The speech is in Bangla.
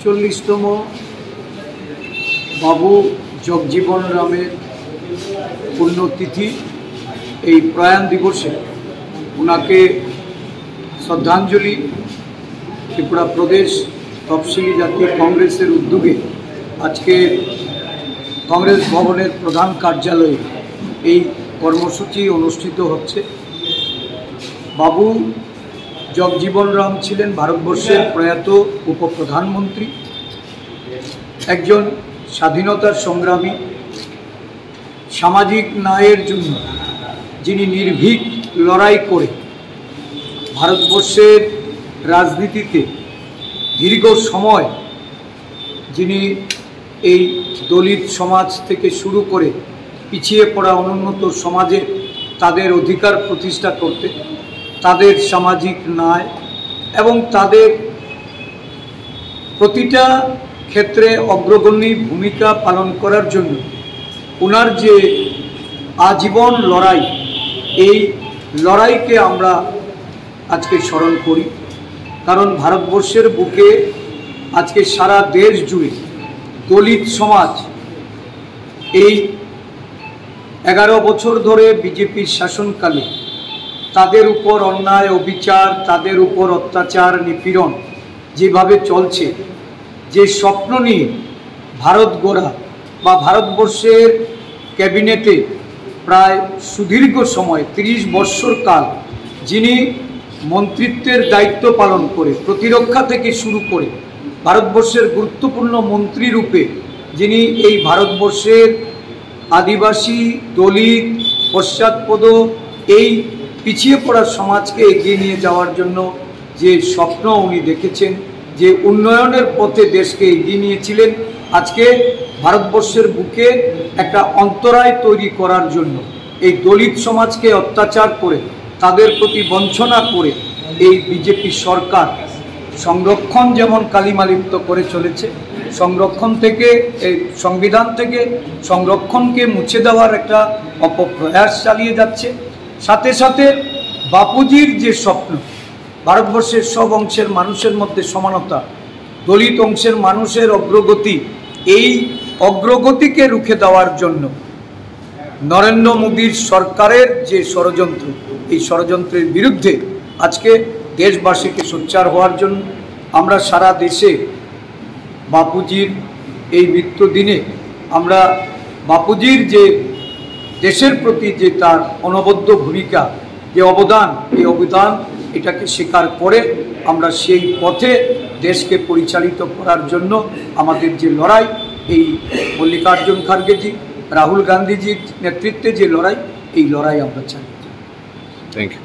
39তম বাবু জগজীবন রামের পুণ্যতিথি এই প্রয়াণ দিবসে ওনাকে শ্রদ্ধাঞ্জলি ত্রিপুরা প্রদেশ তফসিলি জাতি কংগ্রেসের উদ্যোগে আজকে কংগ্রেস ভবনের প্রধান কার্যালয়ে এই কর্মসূচি অনুষ্ঠিত হচ্ছে। বাবু জগজীবন রাম ছিলেন ভারতবর্ষের প্রয়াত উপপ্রধানমন্ত্রী, একজন স্বাধীনতার সংগ্রামী, সামাজিক ন্যায়ের জন্য যিনি নির্ভীক লড়াই করে ভারতবর্ষের রাজনীতিতে দীর্ঘ সময় যিনি এই দলিত সমাজ থেকে শুরু করে পিছিয়ে পড়া অনুন্নত সমাজে তাদের অধিকার প্রতিষ্ঠা করতে, তাদের সামাজিক ন্যায় এবং তাদের প্রতিটা ক্ষেত্রে অগ্রগণ্য ভূমিকা পালন করার জন্য ওনার যে আজীবন লড়াই, এই লড়াইকে আমরা আজকে স্মরণ করি। কারণ ভারতবর্ষের বুকে আজকে সারা দেশ জুড়ে দলিত সমাজ এই 11 বছর ধরে বিজেপির শাসনকালে তাদের উপর অন্যায় অবিচার, তাদের উপর অত্যাচার নিপীড়ন যেভাবে চলছে, যে স্বপ্ন নিয়ে ভারত গড়া বা ভারতবর্ষের ক্যাবিনেটে প্রায় সুদীর্ঘ সময় 30 বৎসর কাল যিনি মন্ত্রিত্বের দায়িত্ব পালন করে প্রতিরক্ষা থেকে শুরু করে ভারতবর্ষের গুরুত্বপূর্ণ মন্ত্রী রূপে যিনি এই ভারতবর্ষের আদিবাসী, দলিত, পশ্চাৎপদ এই পিছিয়ে পড়া সমাজকে এগিয়ে নিয়ে যাওয়ার জন্য যে স্বপ্ন উনি দেখেছেন, যে উন্নয়নের পথে দেশকে এগিয়ে নিয়েছিলেন, আজকে ভারতবর্ষের বুকে একটা অন্তরায় তৈরি করার জন্য এই দলিত সমাজকে অত্যাচার করে তাদের প্রতি বঞ্চনা করে এই বিজেপি সরকার সংরক্ষণ যেমন কালিমালিপ্ত করে চলেছে, সংরক্ষণ থেকে এই সংবিধান থেকে সংরক্ষণকে মুছে দেওয়ার একটা অপপ্রয়াস চালিয়ে যাচ্ছে। সাথে সাথে বাপুজির যে স্বপ্ন, ভারতবর্ষের সব অংশের মানুষের মধ্যে সমানতা, দলিত অংশের মানুষের অগ্রগতি, এই অগ্রগতিকে রুখে দেওয়ার জন্য নরেন্দ্র মোদীর সরকারের যে ষড়যন্ত্র, এই ষড়যন্ত্রের বিরুদ্ধে আজকে দেশবাসীকে সোচ্চার হওয়ার জন্য আমরা সারা দেশে বাপুজির এই মৃত্যু দিনে আমরা বাপুজির যে দেশের প্রতি যে তার অনবদ্য ভূমিকা, যে অবদান, এই অবদান এটাকে স্বীকার করে আমরা সেই পথে দেশকে পরিচালিত করার জন্য আমাদের যে লড়াই, এই মল্লিকার্জুন খার্গেজি, রাহুল গান্ধীজির নেতৃত্বে যে লড়াই, এই লড়াই আমরা চাই। Thank you.